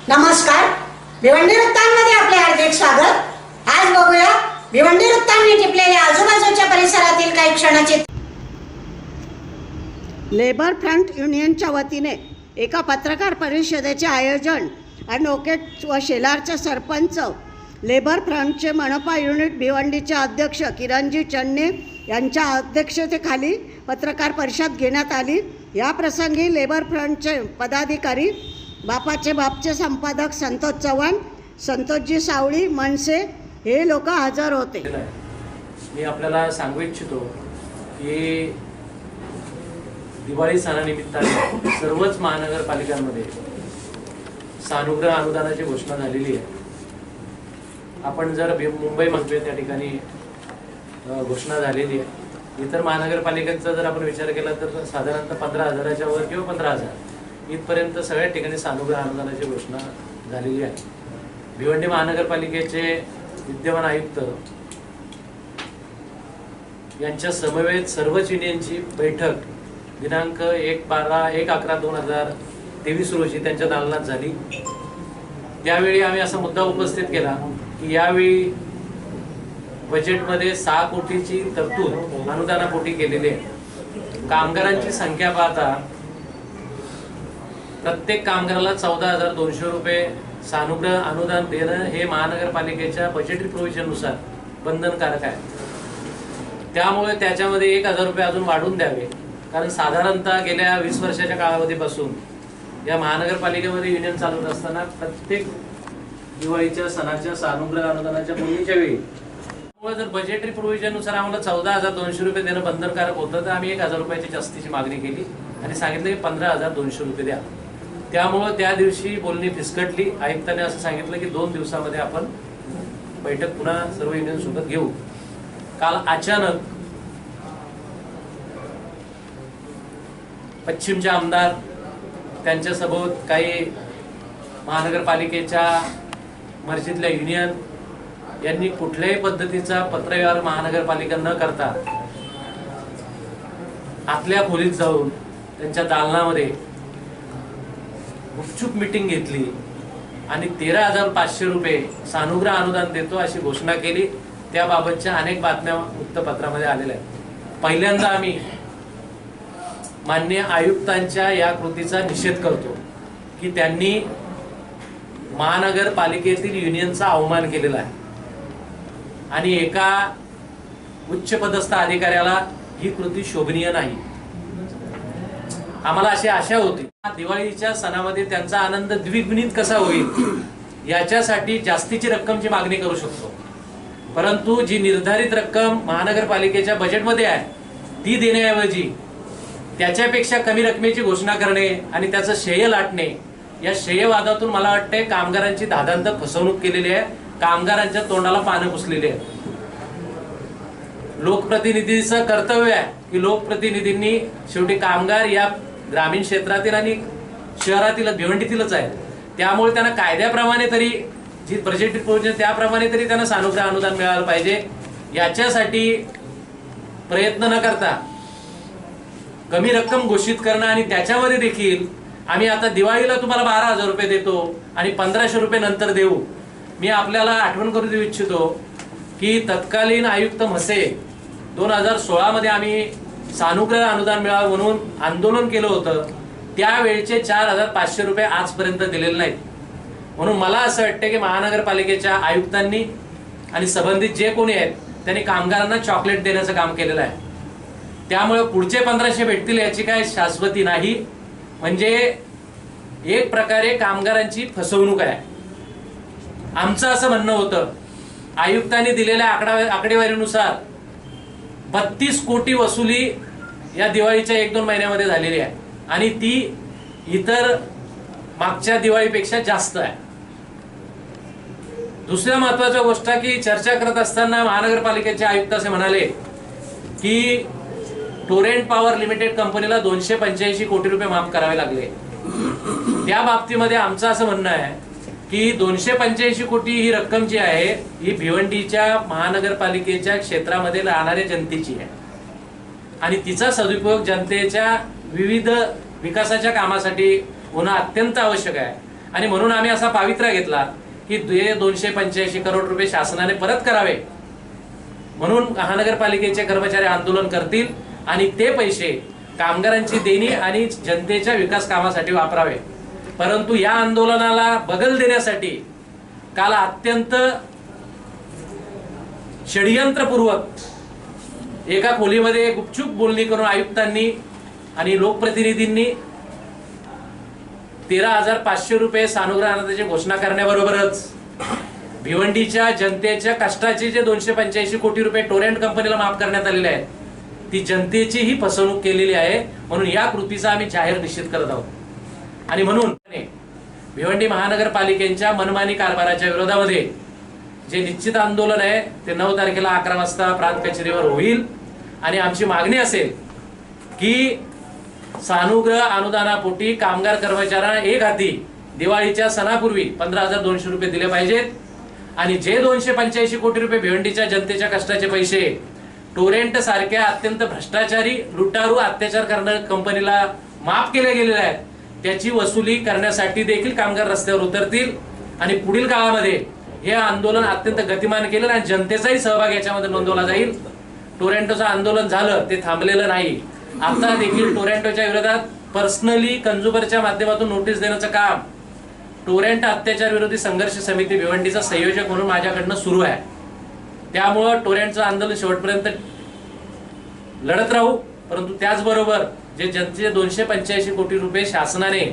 नमस्कार, भिवंडी वृत्तांमध्ये आपले हार्दिक स्वागत। आज बघूया भिवंडी वृत्तांनी टिपलेल्या आजूबाजूच्या परिसरातील काही क्षणाचे। लेबर फ्रंट युनियनच्या वतीने एका पत्रकार परिषदेचे आयोजन ॲडव्होकेट व शेलारचे सरपंच, लेबर फ्रंटचे मनपा युनिट भिवंडीचे अध्यक्ष किरणजी चन्ने यांच्या अध्यक्षतेखाली पत्रकार परिषद घेण्यात आली। या प्रसंगी लेबर फ्रंटचे पदाधिकारी, बापाचे बापचे संपादक संतोष चव्हाण, संतोषजी सावळी, मनसे हे लोक हजर होते। मी आपल्याला सांगू इच्छितो की दिवाळी सणानिमित्ताने सर्वच महानगरपालिकांमध्ये सानुग्रह अनुदानाची घोषणा झालेली आहे। आपण जर मुंबई म्हणतोय त्या ठिकाणी घोषणा झालेली आहे। इतर महानगरपालिकांचा जर आपण विचार केला तर साधारणतः 15,000च्या वर किंवा 15,000 इथपर्यंत सगळ्या ठिकाणी सानुग्रह अनुदानाची घोषणा झालेली आहे। भिवंडी महानगरपालिकेचे विद्यमान आयुक्त यांच्या समवेत सर्वच युनियनची बैठक दिनांक 1/11/2023 रोजी त्यांच्या दालनात झाली। त्यावेळी आम्ही असा मुद्दा उपस्थित केला की यावेळी बजेटमध्ये 6 कोटीची तरतूद अनुदानापोटी केलेली आहे। कामगारांची संख्या पाहता प्रत्येक कामगाराला 14,200 रुपये सानुग्रह अनुदान देणं हे महानगरपालिकेच्या बजेटरी प्रोव्हिजननुसार बंधनकारक आहे। त्यामुळे त्याच्यामध्ये 1,000 रुपये अजून वाढवून द्यावे, कारण साधारणतः गेल्या 20 वर्षाच्या कालावधीपासून या महानगरपालिकेमध्ये युनियन चालवत असताना प्रत्येक दिवाळीच्या सणाच्या सानुग्रह अनुदानाच्या बोलणीच्या वेळी जर बजेटरी प्रोव्हिजननुसार आम्हाला 14,200 रुपये देणं बंधनकारक होतं, तर आम्ही 1,000 रुपयाची जास्तीची मागणी केली आणि सांगितलं की 15,200 रुपये द्या। त्यामुळे त्या दिवशी बोलणी फिसकटली। आयुक्तांनी असं सांगितलं की 2 दिवसामध्ये आपण बैठक पुन्हा सर्व युनियन सोबत घेऊ। काल अचानक पश्चिमचे आमदार, त्यांच्यासोबत काही महानगरपालिकेच्या मर्जीतल्या युनियन यांनी कुठल्याही पद्धतीचा पत्रव्यवहार महानगरपालिका न करता आतल्या खोलीत जाऊन त्यांच्या दालनामध्ये गुपचूप मीटिंग घेतली आणि 13,500 रुपये सानुग्रह अनुदान देतो अशी घोषणा केली। त्याबाबतच्या अनेक बातम्या वृत्तपत्रामध्ये आलेल्या आहेत। पहिल्यांदा आम्ही माननीय आयुक्तांच्या या कृतीचा निषेध करतो की त्यांनी महानगरपालिकेतील युनियनचा अवमान केलेला आहे आणि एका उच्च पदस्थ अधिकाऱ्याला ही कृती शोभनीय नाही। आम्हाला अशी आशा होती दिवाळीच्या सणामध्ये त्यांचा आनंद द्विगुणित कसा होईल याच्यासाठी जास्तीची रक्कमची मागणी करू शकतो, परंतु जी निर्धारित रक्कम महानगरपालिकेच्या बजेटमध्ये आहे ती देण्याऐवजी त्याच्यापेक्षा कमी रकमेची घोषणा करणे आणि त्याचं श्रेय लाटणे, या श्रेयवादातून मला वाटतंय कामगारांची धादांत फसवणूक केलेली आहे। कामगारांच्या तोंडाला पानं पुसलेली आहे। लोकप्रतिनिधीचं कर्तव्य आहे की लोकप्रतिनिधींनी शेवटी कामगार या ग्रामीण क्षेत्रातील आणि शहरातील भिवंडीतीलच आहे, त्यामुळे त्यांना कायद्याप्रमाणे तरी जी बजेटरी प्रोव्हिजन त्याप्रमाणे तरी त्यांना सानुग्रह अनुदान मिळालं पाहिजे। याच्यासाठी प्रयत्न न करता कमी रक्कम घोषित करणं आणि त्याच्यामध्ये देखील आम्ही आता दिवाळीला तुम्हाला 12,000 रुपये देतो आणि 1,500 रुपये नंतर देऊ। मी आपल्याला आठवण करू देऊ इच्छितो की तत्कालीन आयुक्त म्हसे 2016 मध्ये आम्ही सानुग्रह अनुदान मिळावं म्हणून आंदोलन केलं होतं। त्यावेळचे 4,500 रुपये आजपर्यंत दिलेले नाहीत। म्हणून मला असं वाटतं की महानगरपालिकेच्या आयुक्तांनी आणि संबंधित जे कोणी आहेत त्यांनी कामगारांना चॉकलेट देण्याचं काम केलेलं आहे। त्यामुळे पुढचे 1,500 भेटतील याची काय शाश्वती नाही, म्हणजे एक प्रकारे कामगारांची फसवणूक आहे। आमचं असं म्हणणं होतं आयुक्तांनी दिलेल्या आकडेवारीनुसार 32 कोटी वसुली या दिवाळीच्या 1-2 महिन्यामध्ये झालेली आहे आणि ती इतर मागच्या दिवाळीपेक्षा जास्त आहे। दुसऱ्या महत्वाची गोष्ट की चर्चा करत असताना महानगरपालिकेचे आयुक्त असे म्हणाले की टोरेंट पॉवर लिमिटेड कंपनीला 285 कोटी रुपये माफ करावे लागले। त्या बाबतीमध्ये आमचं असं म्हणणं आहे की 285 कोटी ही रक्कम जी आहे ही भिवंडीच्या महानगरपालिकेच्या क्षेत्रामध्ये राहणाऱ्या जनतेची आहे आणि तिचा सदुपयोग जनतेच्या विविध विकासाच्या कामासाठी होणं अत्यंत आवश्यक आहे आणि म्हणून आम्ही असा पावित्र्य घेतला की 285 करोड रुपये शासनाने परत करावे, म्हणून महानगरपालिकेचे कर्मचारी आंदोलन करतील आणि ते पैसे कामगारांची देणी आणि जनतेच्या विकास कामासाठी वापरावे. परंतु या आंदोलनाला बगल देण्यासाठी काल अत्यंत षडयंत्रपूर्वक एका खोलीमध्ये गुपचूप बोलणी करून आयुक्तांनी आणि लोकप्रतिनिधींनी 13,500 रुपये सानुग्रह अनुदानाची घोषणा करण्याबरोबरच भिवंडीच्या जनतेच्या कष्टाचे जे 285 कोटी रुपये टोरेंट कंपनीला माफ करण्यात आलेले आहेत, ती जनतेची ही फसवणूक केलेली आहे. म्हणून या कृतीचा आम्ही जाहीर निषेध करत आहोत. आणि म्हणून भिवंडी महानगरपालिकेच्या मनमानी कारभाराच्या विरोधामध्ये जे निश्चित आंदोलन आहे ते 9 तारखेला 11 वाजता प्रांत कचेरीवर होईल. आणि आमची मागणी असेल की सानुग्रह अनुदानापोटी कामगार कर्मचाऱ्यांना एक हाती दिवाळीच्या सणापूर्वी 15,200 रुपये दिले पाहिजेत. आणि जे 285 कोटी रुपये भिवंडीच्या जनतेच्या कष्टाचे पैसे टोरेंट सारख्या अत्यंत भ्रष्टाचारी लुटारू अत्याचार करणाऱ्या कंपनीला माफ केले गेलेले आहेत, त्याची वसुली करण्यासाठी देखील कामगार रस्त्यावर उतरतील. आणि पुढील काळामध्ये हे आंदोलन अत्यंत गतिमान केलं आणि जनतेचाही सहभाग याच्यामध्ये नोंदवला जाईल. टोरेंटोचं आंदोलन झालं, ते थांबलेलं नाही. आता देखील टोरेंटोच्या विरोधात पर्सनली कंझ्युमरच्या माध्यमातून नोटीस देण्याचं काम टोरेंट अत्याचार विरोधी संघर्ष समिती भिवंडीचा संयोजक म्हणून माझ्याकडनं सुरू आहे. त्यामुळं टोरेंटचं आंदोलन शेवटपर्यंत लढत राहू. परंतु त्याचबरोबर जे जनतेचे 285 कोटी रुपये शासनाने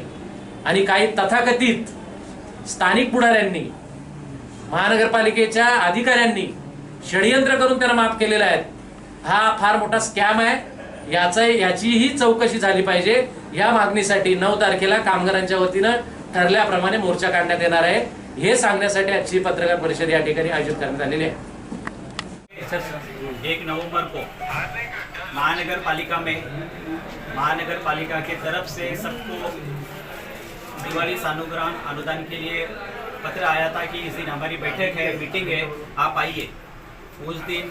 आणि काही तथाकथित स्थानिक पुढाऱ्यांनी महानगरपालिकेच्या अधिकाऱ्यांनी षडयंत्र करून त्यांना माफ केलेला आहे, हा फार मोठा स्कॅम आहे. याचीही चौकशी झाली पाहिजे. या मागणीसाठी 9 तारखेला कामगारांच्या वतीनं ठरल्याप्रमाणे मोर्चा काढण्यात येणार आहे. हे सांगण्यासाठी आजची पत्रकार परिषद या ठिकाणी आयोजित करण्यात आलेली आहे. 1 नवंबर को महानगर पालिका की तरफ से सबको दिवाली सानुग्रह अनुदान के लिए पत्र आया था कि इस दिन हमारी बैठक है, मीटिंग है, आप आइए. उस दिन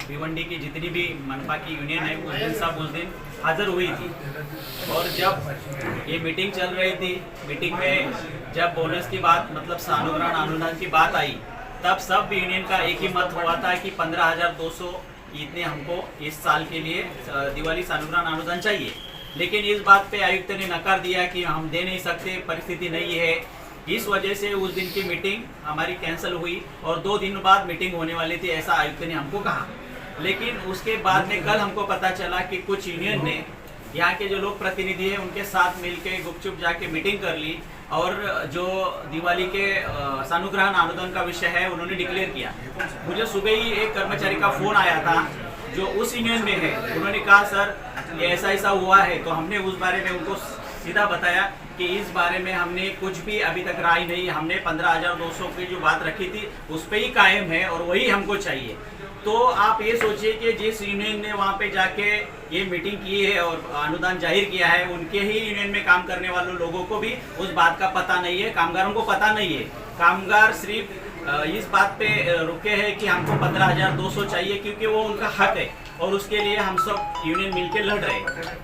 भिवंडी की जितनी भी मनपा की यूनियन है उस दिन सब उस दिन हाजिर हुई थी. और जब ये मीटिंग चल रही थी, मीटिंग में जब बोनस की बात मतलब सानुग्रह अनुदान की बात आई, तब सब यूनियन का एक ही मत हुआ था कि 15,200 इतने हमको इस साल के लिए दिवाली सानुग्रह अनुदान चाहिए. लेकिन इस बात पे आयुक्त ने नकार दिया कि हम दे नहीं सकते, परिस्थिति नहीं है. इस वजह से उस दिन की मीटिंग हमारी कैंसिल हुई और 2 दिन बाद मीटिंग होने वाली थी, ऐसा आयुक्त ने हमको कहा. लेकिन उसके बाद में कल हमको पता चला कि कुछ यूनियन ने यहाँ के जो लोग प्रतिनिधि हैं उनके साथ मिलकर गुपचुप जाके मीटिंग कर ली और जो दिवाली के सानुग्रह अनुदान का विषय है उन्होंने डिक्लेयर किया. मुझे सुबह ही एक कर्मचारी का फोन आया था जो उस यूनियन में है. उन्होंने कहा सर ये ऐसा हुआ है. तो हमने उस बारे में उनको सीधा बताया कि इस बारे में हमने कुछ भी अभी तक राय नहीं, हमने 15,200 की जो बात रखी थी उस पर ही कायम है और वही हमको चाहिए. तो आप ये सोचिए कि जिस यूनियन ने वहाँ पे जाके ये मीटिंग की है और अनुदान जाहिर किया है, उनके ही यूनियन में काम करने वाले लोगों को भी उस बात का पता नहीं है, कामगारों को पता नहीं है. कामगार सिर्फ इस बात पे रुके हैं कि हमको 15,200 चाहिए क्योंकि वो उनका हक है और उसके लिए हम सब यूनियन मिलकर लड़ रहे हैं.